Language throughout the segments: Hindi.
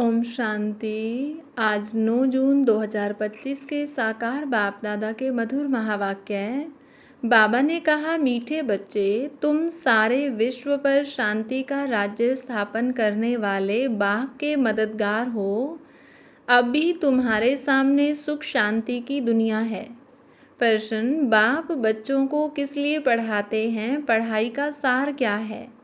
ओम शांति। आज 9 जून 2025 के साकार बाप दादा के मधुर महावाक्य। बाबा ने कहा, मीठे बच्चे, तुम सारे विश्व पर शांति का राज्य स्थापन करने वाले बाप के मददगार हो। अब भी तुम्हारे सामने सुख शांति की दुनिया है। प्रश्न, बाप बच्चों को किस लिए पढ़ाते हैं? पढ़ाई का सार क्या है?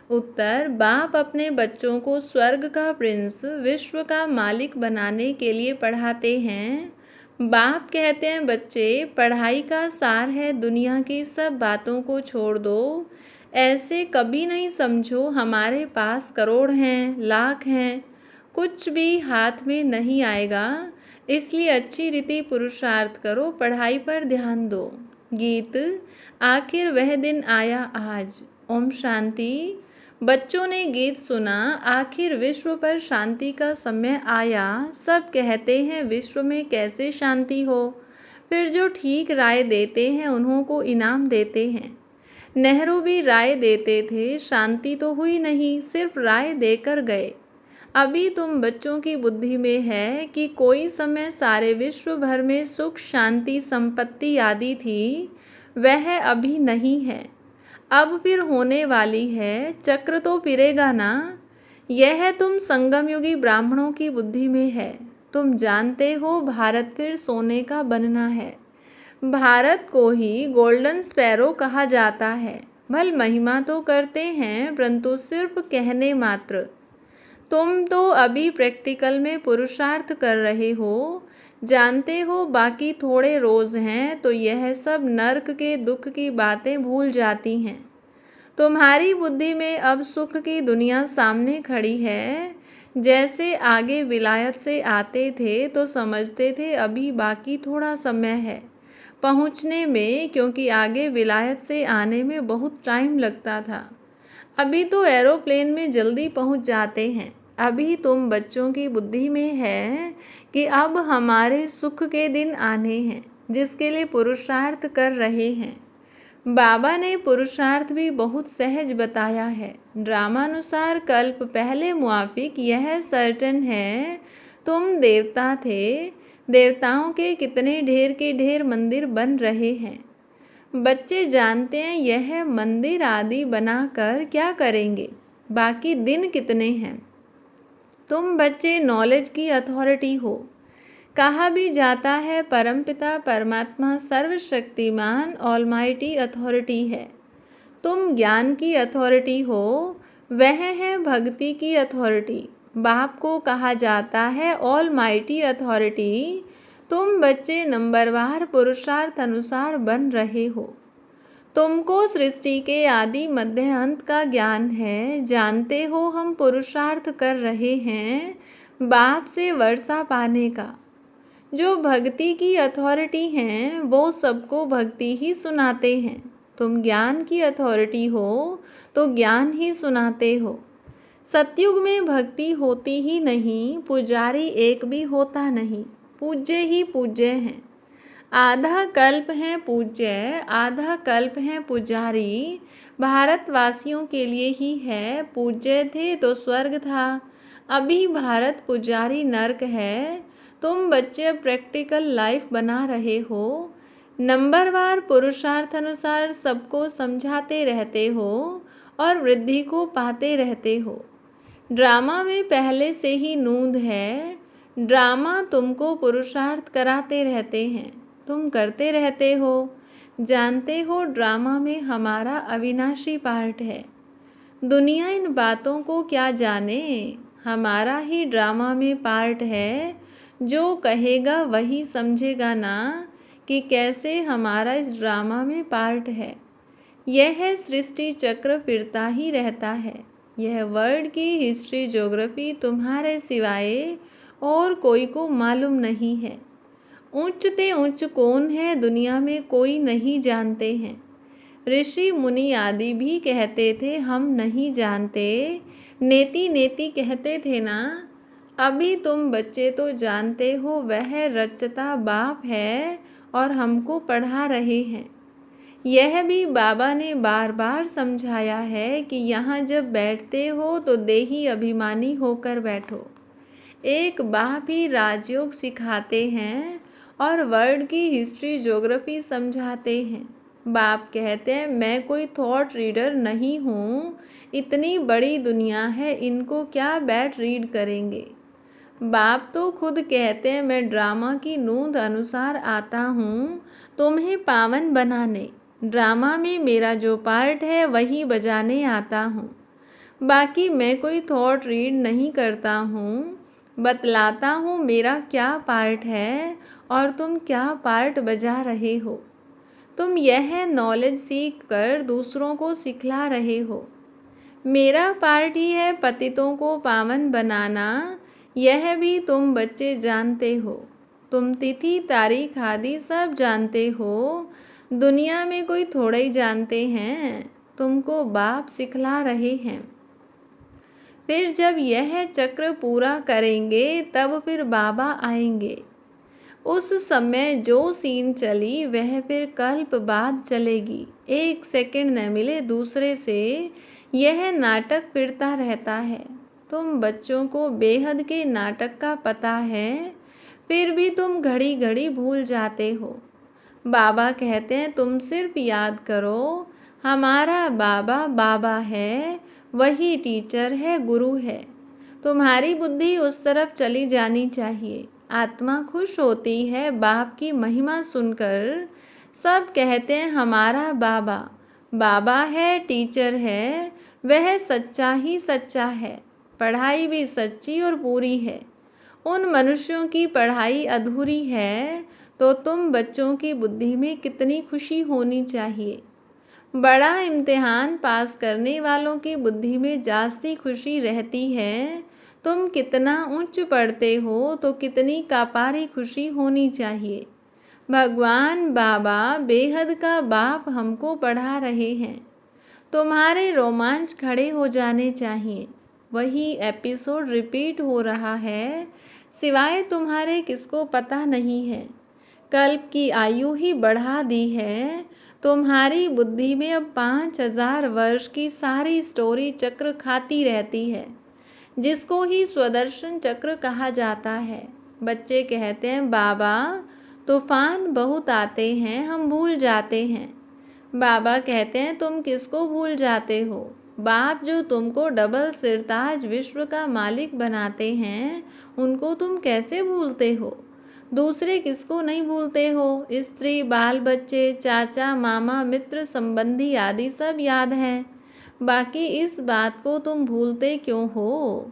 उत्तर, बाप अपने बच्चों को स्वर्ग का प्रिंस, विश्व का मालिक बनाने के लिए पढ़ाते हैं। बाप कहते हैं, बच्चे, पढ़ाई का सार है दुनिया की सब बातों को छोड़ दो। ऐसे कभी नहीं समझो हमारे पास करोड़ हैं, लाख हैं, कुछ भी हाथ में नहीं आएगा। इसलिए अच्छी रीति पुरुषार्थ करो, पढ़ाई पर ध्यान दो। गीत। आखिर वह दिन आया आज। ओम शांति। बच्चों ने गीत सुना, आखिर विश्व पर शांति का समय आया। सब कहते हैं विश्व में कैसे शांति हो। फिर जो ठीक राय देते हैं उन्हों को इनाम देते हैं। नेहरू भी राय देते थे, शांति तो हुई नहीं, सिर्फ राय देकर गए। अभी तुम बच्चों की बुद्धि में है कि कोई समय सारे विश्व भर में सुख शांति संपत्ति आदि थी, वह अभी नहीं है, अब फिर होने वाली है। चक्र तो फिरेगा ना। यह तुम संगम युगी ब्राह्मणों की बुद्धि में है। तुम जानते हो भारत फिर सोने का बनना है। भारत को ही गोल्डन स्पैरो कहा जाता है। भल महिमा तो करते हैं, परंतु सिर्फ कहने मात्र। तुम तो अभी प्रैक्टिकल में पुरुषार्थ कर रहे हो। जानते हो बाकी थोड़े रोज हैं तो यह सब नर्क के दुख की बातें भूल जाती हैं। तुम्हारी बुद्धि में अब सुख की दुनिया सामने खड़ी है। जैसे आगे विलायत से आते थे तो समझते थे अभी बाकी थोड़ा समय है पहुंचने में, क्योंकि आगे विलायत से आने में बहुत टाइम लगता था। अभी तो एरोप्लेन में जल्दी पहुंच जाते हैं। अभी तुम बच्चों की बुद्धि में है कि अब हमारे सुख के दिन आने हैं, जिसके लिए पुरुषार्थ कर रहे हैं। बाबा ने पुरुषार्थ भी बहुत सहज बताया है। ड्रामानुसार कल्प पहले मुआफिक यह सर्टन है, तुम देवता थे। देवताओं के कितने ढेर के ढेर मंदिर बन रहे हैं। बच्चे जानते हैं यह मंदिर आदि बनाकर क्या करेंगे, बाकी दिन कितने हैं। तुम बच्चे नॉलेज की अथॉरिटी हो। कहा भी जाता है परमपिता परमात्मा सर्वशक्तिमान ऑलमाइटी अथॉरिटी है। तुम ज्ञान की अथॉरिटी हो, वह है भक्ति की अथॉरिटी। बाप को कहा जाता है ऑलमाइटी अथॉरिटी। तुम बच्चे नंबरवार पुरुषार्थ अनुसार बन रहे हो। तुमको सृष्टि के आदि मध्य अंत का ज्ञान है। जानते हो हम पुरुषार्थ कर रहे हैं बाप से वर्षा पाने का। जो भक्ति की अथॉरिटी हैं वो सबको भक्ति ही सुनाते हैं। तुम ज्ञान की अथॉरिटी हो तो ज्ञान ही सुनाते हो। सतयुग में भक्ति होती ही नहीं, पुजारी एक भी होता नहीं, पूज्य ही पूज्य हैं। आधा कल्प हैं पूज्य, आधा कल्प हैं पुजारी। भारतवासियों के लिए ही है, पूज्य थे तो स्वर्ग था, अभी भारत पुजारी नर्क है। तुम बच्चे प्रैक्टिकल लाइफ बना रहे हो। नंबरवार पुरुषार्थ अनुसार सबको समझाते रहते हो और वृद्धि को पाते रहते हो। ड्रामा में पहले से ही नूंद है। ड्रामा तुमको पुरुषार्थ कराते रहते हैं, तुम करते रहते हो। जानते हो ड्रामा में हमारा अविनाशी पार्ट है। दुनिया इन बातों को क्या जाने, हमारा ही ड्रामा में पार्ट है। जो कहेगा वही समझेगा ना कि कैसे हमारा इस ड्रामा में पार्ट है। यह सृष्टि चक्र फिरता ही रहता है। यह वर्ल्ड की हिस्ट्री ज्योग्राफी तुम्हारे सिवाय और कोई को मालूम नहीं है। उच्च ते उच्च कौन है दुनिया में कोई नहीं जानते हैं। ऋषि मुनि आदि भी कहते थे हम नहीं जानते, नेति नेति कहते थे ना। अभी तुम बच्चे तो जानते हो वह रचता बाप है और हमको पढ़ा रहे हैं। यह भी बाबा ने बार बार समझाया है कि यहाँ जब बैठते हो तो देही अभिमानी होकर बैठो। एक बाप ही राजयोग सिखाते हैं और वर्ल्ड की हिस्ट्री ज्योग्राफी समझाते हैं। बाप कहते हैं मैं कोई थॉट रीडर नहीं हूँ, इतनी बड़ी दुनिया है, इनको क्या बैठ रीड करेंगे। बाप तो खुद कहते हैं मैं ड्रामा की नोंद अनुसार आता हूँ तुम्हें पावन बनाने। ड्रामा में मेरा जो पार्ट है वही बजाने आता हूँ। बाकी मैं कोई थॉट रीड नहीं करता हूँ, बतलाता हूँ मेरा क्या पार्ट है और तुम क्या पार्ट बजा रहे हो। तुम यह नॉलेज सीख कर दूसरों को सिखला रहे हो। मेरा पार्ट ही है पतितों को पावन बनाना, यह भी तुम बच्चे जानते हो। तुम तिथि तारीख आदि सब जानते हो, दुनिया में कोई थोड़ा ही जानते हैं, तुमको बाप सिखला रहे हैं। फिर जब यह चक्र पूरा करेंगे तब फिर बाबा आएंगे। उस समय जो सीन चली वह फिर कल्प बाद चलेगी। एक सेकंड न मिले दूसरे से यह नाटक फिरता रहता है। तुम बच्चों को बेहद के नाटक का पता है, फिर भी तुम घड़ी घड़ी भूल जाते हो। बाबा कहते हैं तुम सिर्फ याद करो हमारा बाबा बाबा है, वही टीचर है, गुरु है। तुम्हारी बुद्धि उस तरफ चली जानी चाहिए। आत्मा खुश होती है बाप की महिमा सुनकर। सब कहते हैं हमारा बाबा बाबा है, टीचर है, वह सच्चा ही सच्चा है। पढ़ाई भी सच्ची और पूरी है। उन मनुष्यों की पढ़ाई अधूरी है तो तुम बच्चों की बुद्धि में कितनी खुशी होनी चाहिए। बड़ा इम्तिहान पास करने वालों की बुद्धि में जास्ती खुशी रहती है। तुम कितना उच्च पढ़ते हो तो कितनी कापारी खुशी होनी चाहिए। भगवान बाबा बेहद का बाप हमको पढ़ा रहे हैं। तुम्हारे रोमांच खड़े हो जाने चाहिए। वही एपिसोड रिपीट हो रहा है, सिवाय तुम्हारे किसको पता नहीं है। कल्प की आयु ही बढ़ा दी है। तुम्हारी बुद्धि में अब 5000 वर्ष की सारी स्टोरी चक्र खाती रहती है, जिसको ही स्वदर्शन चक्र कहा जाता है। बच्चे कहते हैं बाबा तूफान बहुत आते हैं, हम भूल जाते हैं। बाबा कहते हैं तुम किसको भूल जाते हो। बाप जो तुमको डबल सिरताज विश्व का मालिक बनाते हैं, उनको तुम कैसे भूलते हो। दूसरे किसको नहीं भूलते हो। स्त्री, बाल बच्चे, चाचा, मामा, मित्र, संबंधी आदि सब याद हैं। बाकी इस बात को तुम भूलते क्यों हो।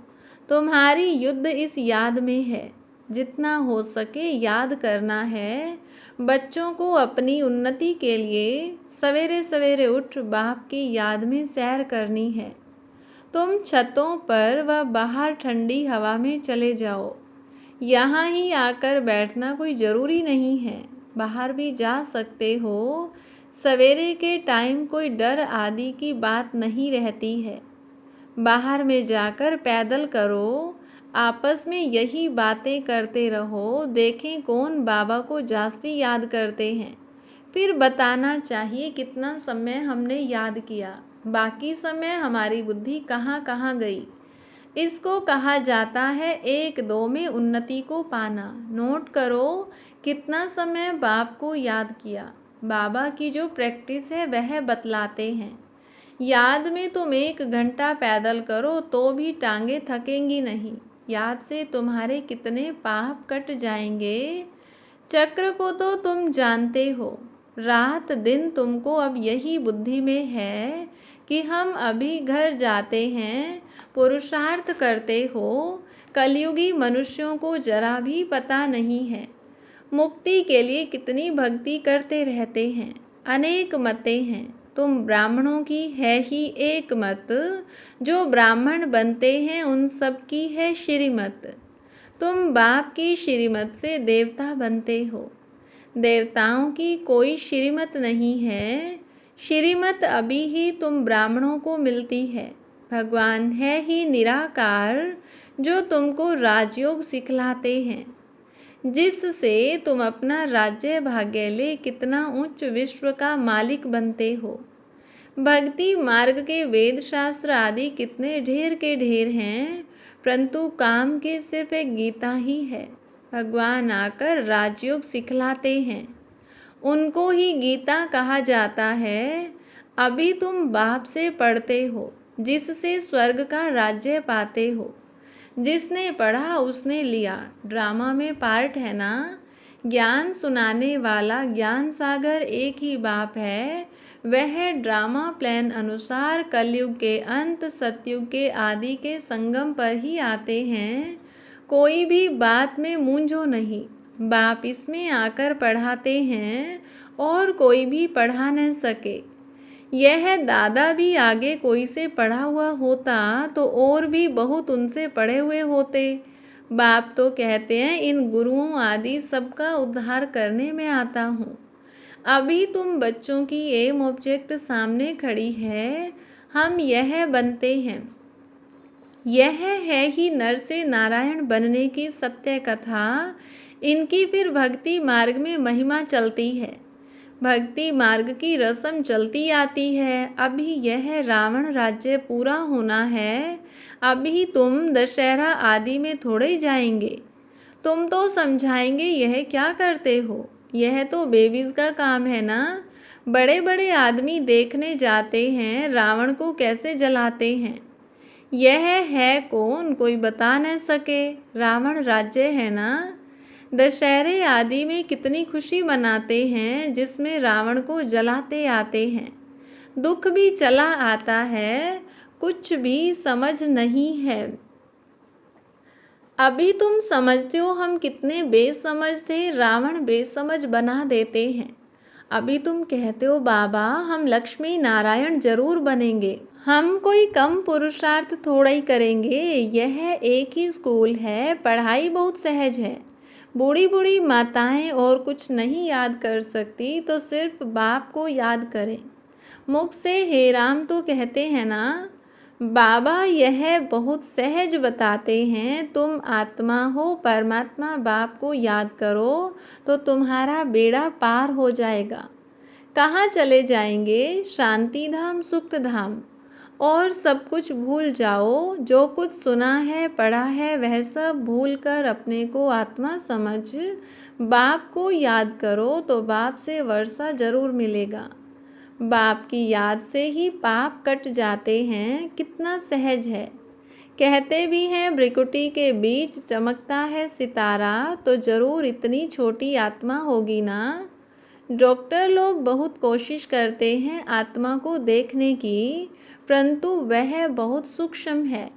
तुम्हारी युद्ध इस याद में है। जितना हो सके याद करना है। बच्चों को अपनी उन्नति के लिए सवेरे सवेरे उठ बाप की याद में सैर करनी है। तुम छतों पर व बाहर ठंडी हवा में चले जाओ। यहाँ ही आकर बैठना कोई ज़रूरी नहीं है, बाहर भी जा सकते हो। सवेरे के टाइम कोई डर आदि की बात नहीं रहती है। बाहर में जाकर पैदल करो, आपस में यही बातें करते रहो, देखें कौन बाबा को जास्ती याद करते हैं। फिर बताना चाहिए कितना समय हमने याद किया, बाकी समय हमारी बुद्धि कहाँ कहाँ गई। इसको कहा जाता है 1-2 में उन्नति को पाना। नोट करो कितना समय बाप को याद किया। बाबा की जो प्रैक्टिस है वह बतलाते हैं। याद में तुम 1 घंटा पैदल करो तो भी टांगे थकेंगी नहीं। याद से तुम्हारे कितने पाप कट जाएंगे। चक्र को तो तुम जानते हो। रात दिन तुमको अब यही बुद्धि में है कि हम अभी घर जाते हैं, पुरुषार्थ करते हो। कलयुगी मनुष्यों को जरा भी पता नहीं है। मुक्ति के लिए कितनी भक्ति करते रहते हैं। अनेक मतें हैं, तुम ब्राह्मणों की है ही एक मत। जो ब्राह्मण बनते हैं उन सब की है श्रीमत। तुम बाप की श्रीमत से देवता बनते हो। देवताओं की कोई श्रीमत नहीं है। श्रीमत अभी ही तुम ब्राह्मणों को मिलती है। भगवान है ही निराकार जो तुमको राजयोग सिखलाते हैं, जिससे तुम अपना राज्य भाग्य ले कितना उच्च विश्व का मालिक बनते हो। भक्ति मार्ग के वेद शास्त्र आदि कितने ढेर के ढेर हैं। परंतु काम की सिर्फ एक गीता ही है। भगवान आकर राजयोग सिखलाते हैं, उनको ही गीता कहा जाता है। अभी तुम बाप से पढ़ते हो, जिससे स्वर्ग का राज्य पाते हो। जिसने पढ़ा उसने लिया, ड्रामा में पार्ट है ना। ज्ञान सुनाने वाला ज्ञान सागर एक ही बाप है। वह ड्रामा प्लान अनुसार कलयुग के अंत सतयुग के आदि के संगम पर ही आते हैं। कोई भी बात में मूंझो नहीं, बाप इसमें आकर पढ़ाते हैं और कोई भी पढ़ा न सके। यह दादा भी आगे कोई से पढ़ा हुआ होता तो और भी बहुत उनसे पढ़े हुए होते। बाप तो कहते हैं इन गुरुओं आदि सबका उद्धार करने में आता हूँ। अभी तुम बच्चों की एम ऑब्जेक्ट सामने खड़ी है, हम यह बनते हैं। यह है ही नर से नारायण बनने की सत्य कथा। इनकी फिर भक्ति मार्ग में महिमा चलती है, भक्ति मार्ग की रस्म चलती आती है। अभी यह रावण राज्य पूरा होना है। अभी तुम दशहरा आदि में थोड़े ही जाएंगे। तुम तो समझाएंगे यह क्या करते हो, यह तो बेबीज का काम है ना। बड़े बड़े आदमी देखने जाते हैं रावण को कैसे जलाते हैं। यह है कौन, कोई बता न सके। रावण राज्य है ना। दशहरे आदि में कितनी खुशी मनाते हैं, जिसमें रावण को जलाते आते हैं। दुख भी चला आता है, कुछ भी समझ नहीं है। अभी तुम समझते हो हम कितने बेसमझ थे, रावण बेसमझ बना देते हैं। अभी तुम कहते हो बाबा हम लक्ष्मी नारायण जरूर बनेंगे, हम कोई कम पुरुषार्थ थोड़ा ही करेंगे। यह एक ही स्कूल है, पढ़ाई बहुत सहज है। बूढ़ी बूढ़ी माताएं और कुछ नहीं याद कर सकती तो सिर्फ बाप को याद करें। मुख से हे राम तो कहते हैं ना। बाबा यह बहुत सहज बताते हैं, तुम आत्मा हो, परमात्मा बाप को याद करो तो तुम्हारा बेड़ा पार हो जाएगा। कहाँ चले जाएंगे, शांति धाम सुख धाम। और सब कुछ भूल जाओ, जो कुछ सुना है पढ़ा है वह सब भूल कर अपने को आत्मा समझ बाप को याद करो तो बाप से वर्षा जरूर मिलेगा। बाप की याद से ही पाप कट जाते हैं, कितना सहज है। कहते भी हैं भ्रिकुटी के बीच चमकता है सितारा, तो जरूर इतनी छोटी आत्मा होगी ना। डॉक्टर लोग बहुत कोशिश करते हैं आत्मा को देखने की, परंतु वह बहुत सूक्ष्म है,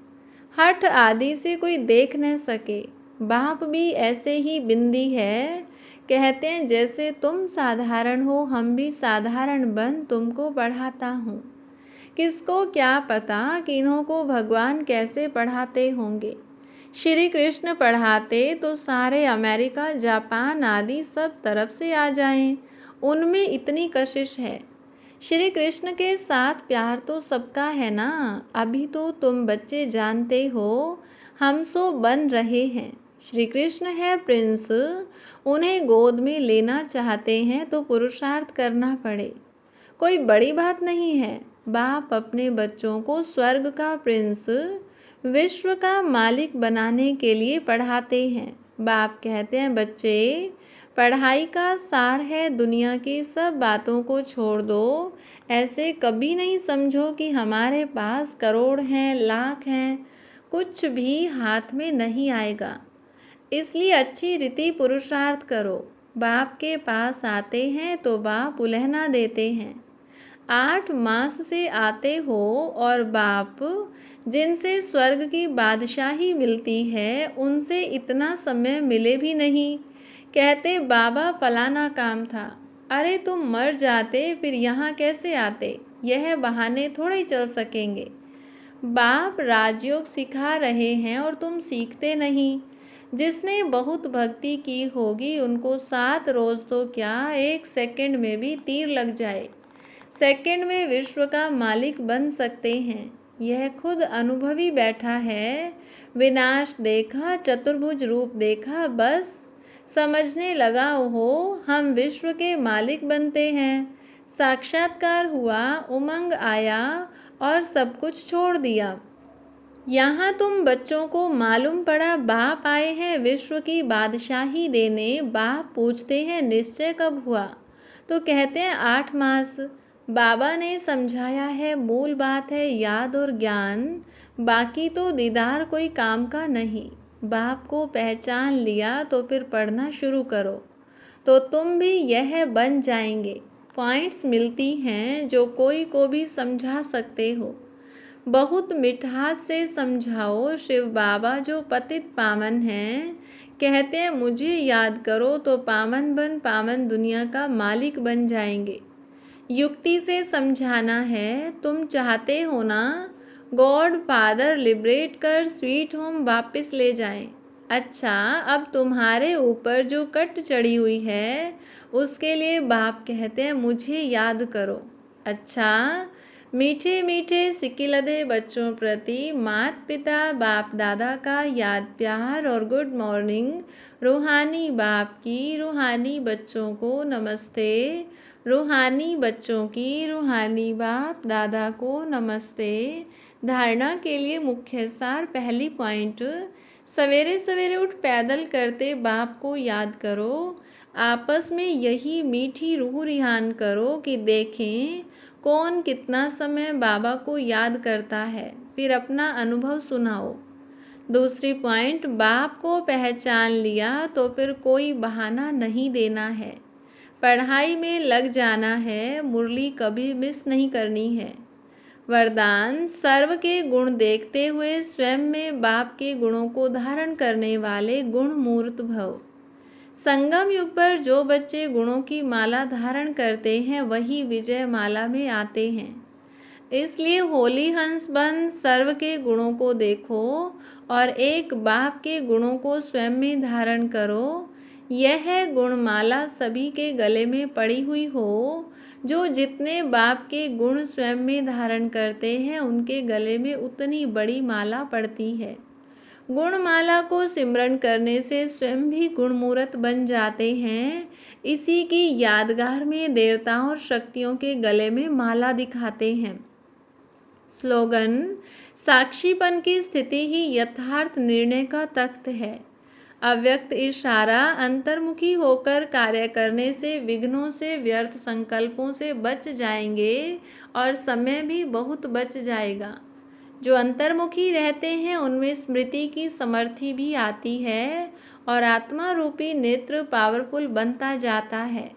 हठ आदि से कोई देख न सके। बाप भी ऐसे ही बिंदी है। कहते हैं जैसे तुम साधारण हो हम भी साधारण बन तुमको पढ़ाता हूँ। किसको क्या पता कि इन्हों को भगवान कैसे पढ़ाते होंगे। श्री कृष्ण पढ़ाते तो सारे अमेरिका जापान आदि सब तरफ से आ जाएं, उनमें इतनी कशिश है। श्री कृष्ण के साथ प्यार तो सबका है ना। अभी तो तुम बच्चे जानते हो हम सो बन रहे हैं। श्री कृष्ण है प्रिंस, उन्हें गोद में लेना चाहते हैं तो पुरुषार्थ करना पड़े, कोई बड़ी बात नहीं है। बाप अपने बच्चों को स्वर्ग का प्रिंस, विश्व का मालिक बनाने के लिए पढ़ाते हैं। बाप कहते हैं बच्चे पढ़ाई का सार है दुनिया की सब बातों को छोड़ दो। ऐसे कभी नहीं समझो कि हमारे पास करोड़ हैं लाख हैं, कुछ भी हाथ में नहीं आएगा। इसलिए अच्छी रीति पुरुषार्थ करो। बाप के पास आते हैं तो बाप उलहना देते हैं। 8 मास से आते हो और बाप जिनसे स्वर्ग की बादशाही मिलती है उनसे इतना समय मिले भी नहीं। कहते बाबा फलाना काम था, अरे तुम मर जाते फिर यहाँ कैसे आते, यह बहाने थोड़े चल सकेंगे। बाप राजयोग सिखा रहे हैं और तुम सीखते नहीं। जिसने बहुत भक्ति की होगी उनको 7 रोज तो क्या 1 सेकंड में भी तीर लग जाए, सेकंड में विश्व का मालिक बन सकते हैं। यह खुद अनुभवी बैठा है। विनाश देखा, चतुर्भुज रूप देखा, बस समझने लगा हो हम विश्व के मालिक बनते हैं। साक्षात्कार हुआ, उमंग आया और सब कुछ छोड़ दिया। यहाँ तुम बच्चों को मालूम पड़ा बाप आए हैं विश्व की बादशाही देने। बाप पूछते हैं निश्चय कब हुआ, तो कहते हैं 8 मास। बाबा ने समझाया है मूल बात है याद और ज्ञान, बाकी तो दीदार कोई काम का नहीं। बाप को पहचान लिया तो फिर पढ़ना शुरू करो, तो तुम भी यह बन जाएंगे। पॉइंट्स मिलती हैं जो कोई को भी समझा सकते हो। बहुत मिठास से समझाओ। शिव बाबा जो पतित पावन हैं, कहते हैं मुझे याद करो तो पावन बन पावन दुनिया का मालिक बन जाएंगे। युक्ति से समझाना है। तुम चाहते हो ना गॉड फादर लिबरेट कर स्वीट होम वापस ले जाएं। अच्छा, अब तुम्हारे ऊपर जो कट चढ़ी हुई है उसके लिए बाप कहते हैं मुझे याद करो। अच्छा, मीठे मीठे सिकिलधे बच्चों प्रति माता पिता बाप दादा का याद प्यार और गुड मॉर्निंग। रूहानी बाप की रूहानी बच्चों को नमस्ते। रूहानी बच्चों की रूहानी बाप दादा को नमस्ते। धारणा के लिए मुख्य सार। पहली पॉइंट, सवेरे सवेरे उठ पैदल करते बाप को याद करो। आपस में यही मीठी रूह रिहान करो कि देखें कौन कितना समय बाबा को याद करता है, फिर अपना अनुभव सुनाओ। दूसरी पॉइंट, बाप को पहचान लिया तो फिर कोई बहाना नहीं देना है। पढ़ाई में लग जाना है, मुरली कभी मिस नहीं करनी है। वरदान, सर्व के गुण देखते हुए स्वयं में बाप के गुणों को धारण करने वाले गुण मूर्त भव। संगम युग पर जो बच्चे गुणों की माला धारण करते हैं वही विजय माला में आते हैं। इसलिए होली हंस बन सर्व के गुणों को देखो और एक बाप के गुणों को स्वयं में धारण करो। यह गुणमाला सभी के गले में पड़ी हुई हो। जो जितने बाप के गुण स्वयं में धारण करते हैं उनके गले में उतनी बड़ी माला पड़ती है। गुणमाला को सिमरन करने से स्वयं भी गुणमूर्त बन जाते हैं। इसी की यादगार में देवताओं और शक्तियों के गले में माला दिखाते हैं। स्लोगन, साक्षीपन की स्थिति ही यथार्थ निर्णय का तख्त है। अव्यक्त इशारा, अंतर्मुखी होकर कार्य करने से विघ्नों से व्यर्थ संकल्पों से बच जाएंगे और समय भी बहुत बच जाएगा। जो अंतर्मुखी रहते हैं उनमें स्मृति की समर्थि भी आती है और आत्मा रूपी नेत्र पावरफुल बनता जाता है,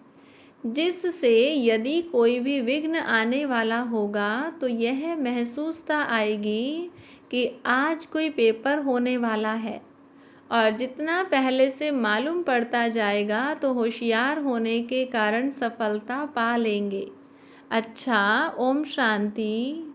जिससे यदि कोई भी विघ्न आने वाला होगा तो यह महसूसता आएगी कि आज कोई पेपर होने वाला है। और जितना पहले से मालूम पड़ता जाएगा तो होशियार होने के कारण सफलता पा लेंगे। अच्छा, ओम शांति।